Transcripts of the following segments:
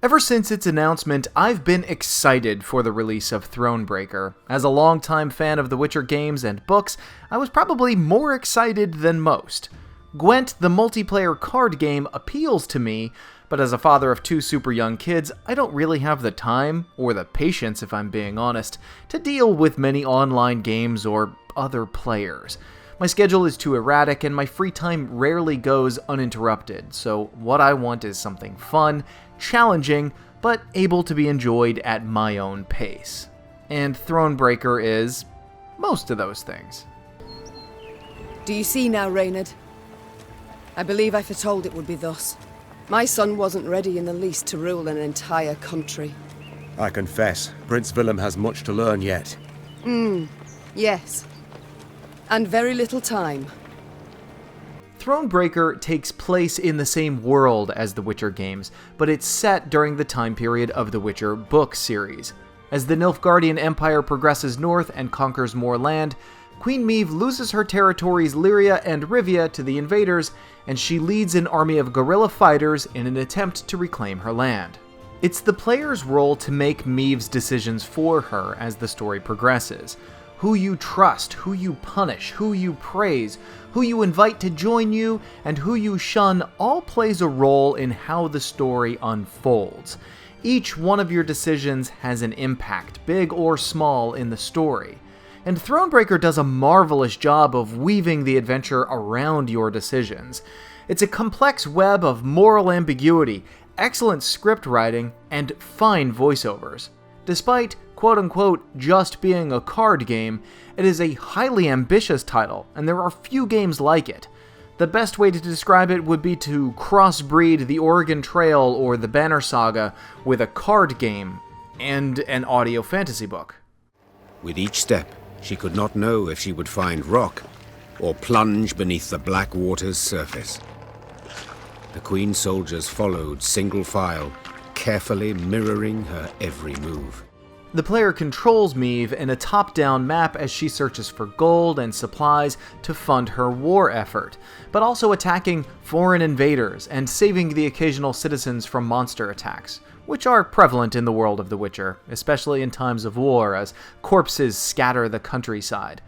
Ever since its announcement, I've been excited for the release of Thronebreaker. As a longtime fan of The Witcher games and books, I was probably more excited than most. Gwent, the multiplayer card game, appeals to me, but as a father of two super young kids, I don't really have the time, or the patience if I'm being honest, to deal with many online games or other players. My schedule is too erratic and my free time rarely goes uninterrupted, so what I want is something fun, challenging, but able to be enjoyed at my own pace. And Thronebreaker is most of those things. Do you see now, Reynard? I believe I foretold it would be thus. My son wasn't ready in the least to rule an entire country. I confess, Prince Willem has much to learn yet. Yes. And very little time. Thronebreaker takes place in the same world as the Witcher games, but it's set during the time period of the Witcher book series. As the Nilfgaardian Empire progresses north and conquers more land, Queen Meve loses her territories Lyria and Rivia to the invaders, and she leads an army of guerrilla fighters in an attempt to reclaim her land. It's the player's role to make Meve's decisions for her as the story progresses. Who you trust, who you punish, who you praise, who you invite to join you, and who you shun all plays a role in how the story unfolds. Each one of your decisions has an impact, big or small, in the story. And Thronebreaker does a marvelous job of weaving the adventure around your decisions. It's a complex web of moral ambiguity, excellent script writing, and fine voiceovers. Despite quote-unquote just being a card game, it is a highly ambitious title, and there are few games like it. The best way to describe it would be to crossbreed the Oregon Trail or the Banner Saga with a card game and an audio fantasy book. With each step, she could not know if she would find rock or plunge beneath the black water's surface. The Queen's soldiers followed single file, carefully mirroring her every move. The player controls Meve in a top-down map as she searches for gold and supplies to fund her war effort, but also attacking foreign invaders and saving the occasional citizens from monster attacks, which are prevalent in the world of The Witcher, especially in times of war as corpses scatter the countryside.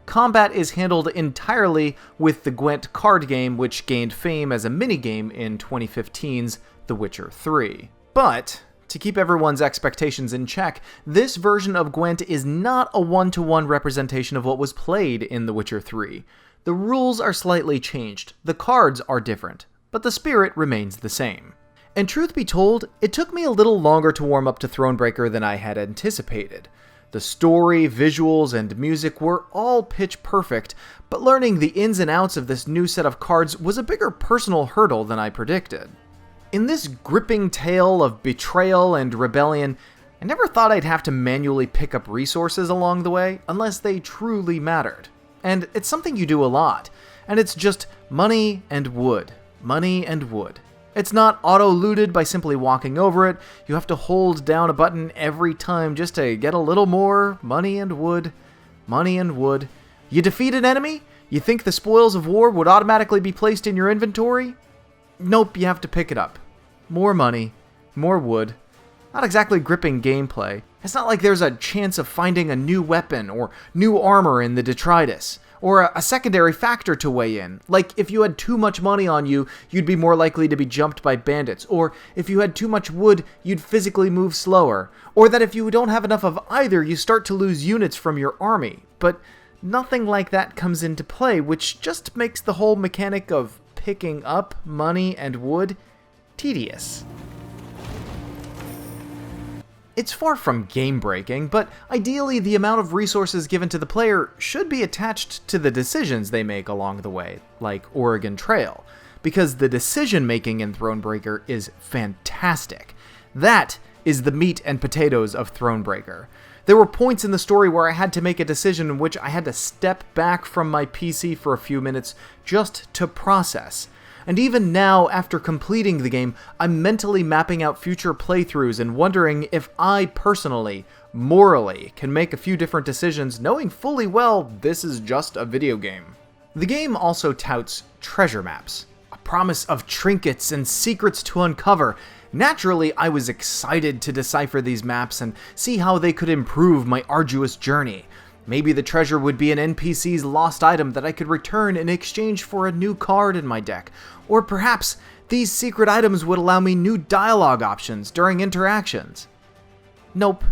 Combat is handled entirely with the Gwent card game, which gained fame as a minigame in 2015's The Witcher 3. But to keep everyone's expectations in check, this version of Gwent is not a one-to-one representation of what was played in The Witcher 3. The rules are slightly changed, the cards are different, but the spirit remains the same. And truth be told, it took me a little longer to warm up to Thronebreaker than I had anticipated. The story, visuals, and music were all pitch perfect, but learning the ins and outs of this new set of cards was a bigger personal hurdle than I predicted. In this gripping tale of betrayal and rebellion, I never thought I'd have to manually pick up resources along the way, unless they truly mattered. And it's something you do a lot, and it's just money and wood. Money and wood. It's not auto-looted by simply walking over it, you have to hold down a button every time just to get a little more money and wood. Money and wood. You defeat an enemy? You think the spoils of war would automatically be placed in your inventory? Nope, you have to pick it up. More money, more wood. Not exactly gripping gameplay. It's not like there's a chance of finding a new weapon or new armor in the detritus, or a secondary factor to weigh in. Like if you had too much money on you, you'd be more likely to be jumped by bandits, or if you had too much wood, you'd physically move slower, or that if you don't have enough of either, you start to lose units from your army. But nothing like that comes into play, which just makes the whole mechanic of picking up money and wood tedious. It's far from game-breaking, but ideally the amount of resources given to the player should be attached to the decisions they make along the way, like Oregon Trail, because the decision-making in Thronebreaker is fantastic. That is the meat and potatoes of Thronebreaker. There were points in the story where I had to make a decision in which I had to step back from my PC for a few minutes just to process. And even now, after completing the game, I'm mentally mapping out future playthroughs and wondering if I personally, morally, can make a few different decisions knowing fully well this is just a video game. The game also touts treasure maps, a promise of trinkets and secrets to uncover, Naturally, I was excited to decipher these maps and see how they could improve my arduous journey. Maybe the treasure would be an NPC's lost item that I could return in exchange for a new card in my deck, or perhaps these secret items would allow me new dialogue options during interactions. Nope.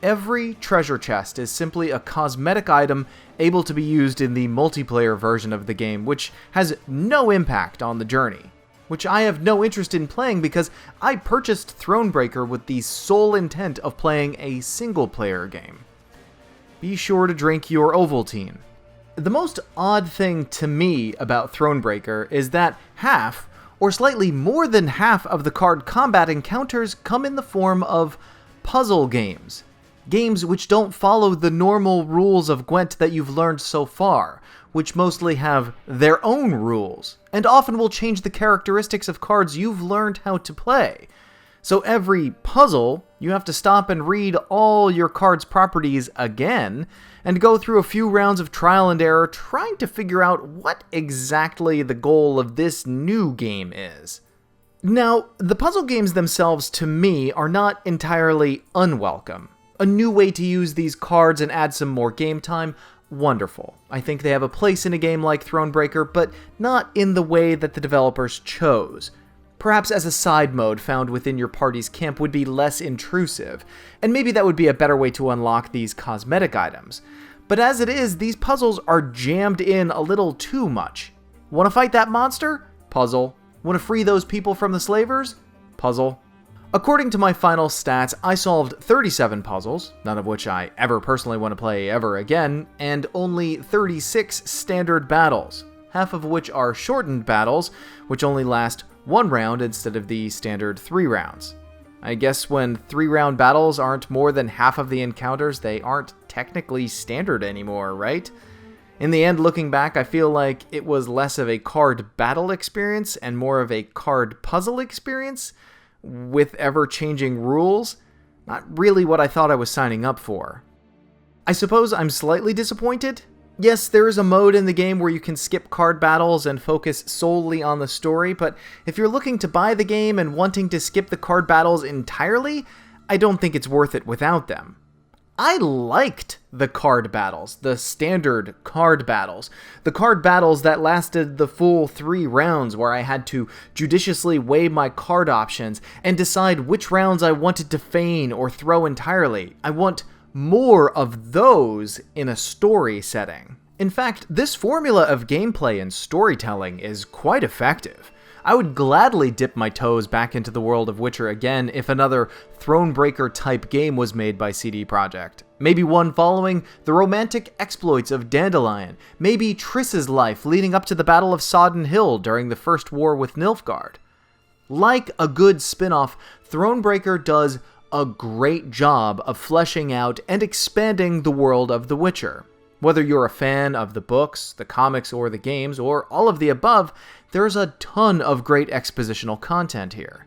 Every treasure chest is simply a cosmetic item able to be used in the multiplayer version of the game, which has no impact on the journey, which I have no interest in playing because I purchased Thronebreaker with the sole intent of playing a single-player game. Be sure to drink your Ovaltine. The most odd thing to me about Thronebreaker is that half, or slightly more than half of the card combat encounters come in the form of puzzle games. Games which don't follow the normal rules of Gwent that you've learned so far, which mostly have their own rules, and often will change the characteristics of cards you've learned how to play. So every puzzle, you have to stop and read all your card's properties again, and go through a few rounds of trial and error trying to figure out what exactly the goal of this new game is. Now, the puzzle games themselves, to me, are not entirely unwelcome. A new way to use these cards and add some more game time, wonderful. I think they have a place in a game like Thronebreaker, but not in the way that the developers chose. Perhaps as a side mode found within your party's camp would be less intrusive, and maybe that would be a better way to unlock these cosmetic items. But as it is, these puzzles are jammed in a little too much. Want to fight that monster? Puzzle. Want to free those people from the slavers? Puzzle. According to my final stats, I solved 37 puzzles, none of which I ever personally want to play ever again, and only 36 standard battles, half of which are shortened battles, which only last 1 round instead of the standard 3 rounds. I guess when 3-round battles aren't more than half of the encounters, they aren't technically standard anymore, right? In the end, looking back, I feel like it was less of a card battle experience and more of a card puzzle experience, with ever-changing rules. Not really what I thought I was signing up for. I suppose I'm slightly disappointed. Yes, there is a mode in the game where you can skip card battles and focus solely on the story, but if you're looking to buy the game and wanting to skip the card battles entirely, I don't think it's worth it without them. I liked the card battles, the standard card battles, the card battles that lasted the full 3 rounds where I had to judiciously weigh my card options and decide which rounds I wanted to feign or throw entirely. I want more of those in a story setting. In fact, this formula of gameplay and storytelling is quite effective. I would gladly dip my toes back into the world of Witcher again if another Thronebreaker-type game was made by CD Projekt. Maybe one following the romantic exploits of Dandelion, maybe Triss's life leading up to the Battle of Sodden Hill during the First War with Nilfgaard. Like a good spin-off, Thronebreaker does a great job of fleshing out and expanding the world of The Witcher. Whether you're a fan of the books, the comics, or the games, or all of the above, there's a ton of great expositional content here.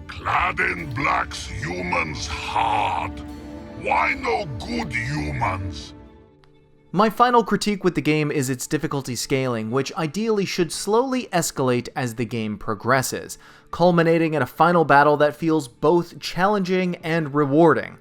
Clad in black's humans hard. Why no good humans? My final critique with the game is its difficulty scaling, which ideally should slowly escalate as the game progresses, culminating in a final battle that feels both challenging and rewarding.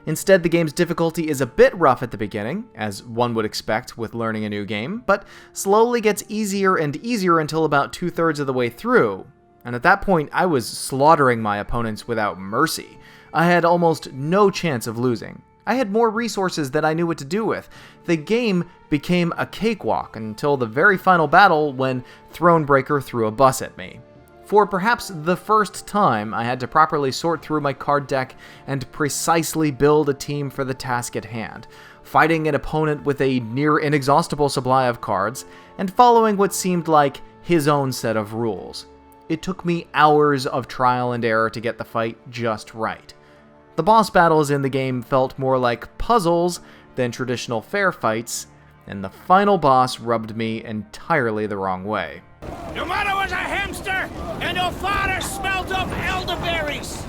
Instead, the game's difficulty is a bit rough at the beginning, as one would expect with learning a new game, but slowly gets easier and easier until about 2/3 of the way through. And at that point, I was slaughtering my opponents without mercy. I had almost no chance of losing. I had more resources than I knew what to do with. The game became a cakewalk until the very final battle when Thronebreaker threw a bus at me. For perhaps the first time, I had to properly sort through my card deck and precisely build a team for the task at hand, fighting an opponent with a near inexhaustible supply of cards, and following what seemed like his own set of rules. It took me hours of trial and error to get the fight just right. The boss battles in the game felt more like puzzles than traditional fair fights, and the final boss rubbed me entirely the wrong way. Your mother was a hamster, and your father smelt of elderberries!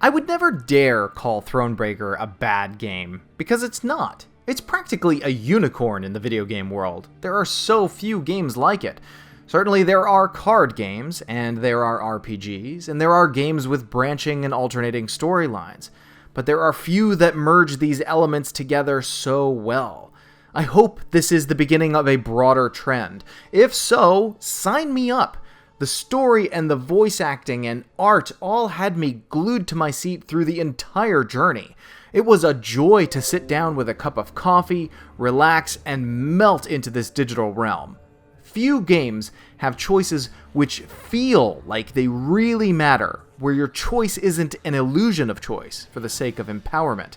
I would never dare call Thronebreaker a bad game, because it's not. It's practically a unicorn in the video game world. There are so few games like it. Certainly there are card games, and there are RPGs, and there are games with branching and alternating storylines, but there are few that merge these elements together so well. I hope this is the beginning of a broader trend. If so, sign me up. The story and the voice acting and art all had me glued to my seat through the entire journey. It was a joy to sit down with a cup of coffee, relax, and melt into this digital realm. Few games have choices which feel like they really matter, where your choice isn't an illusion of choice for the sake of empowerment.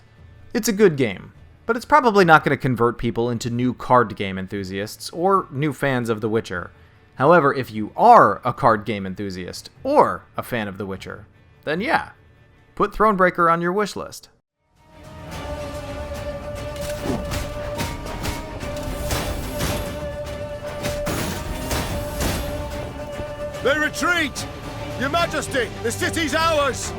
It's a good game, but it's probably not going to convert people into new card game enthusiasts or new fans of The Witcher. However, if you are a card game enthusiast or a fan of The Witcher, then yeah, put Thronebreaker on your wishlist. They retreat! Your Majesty, the city's ours!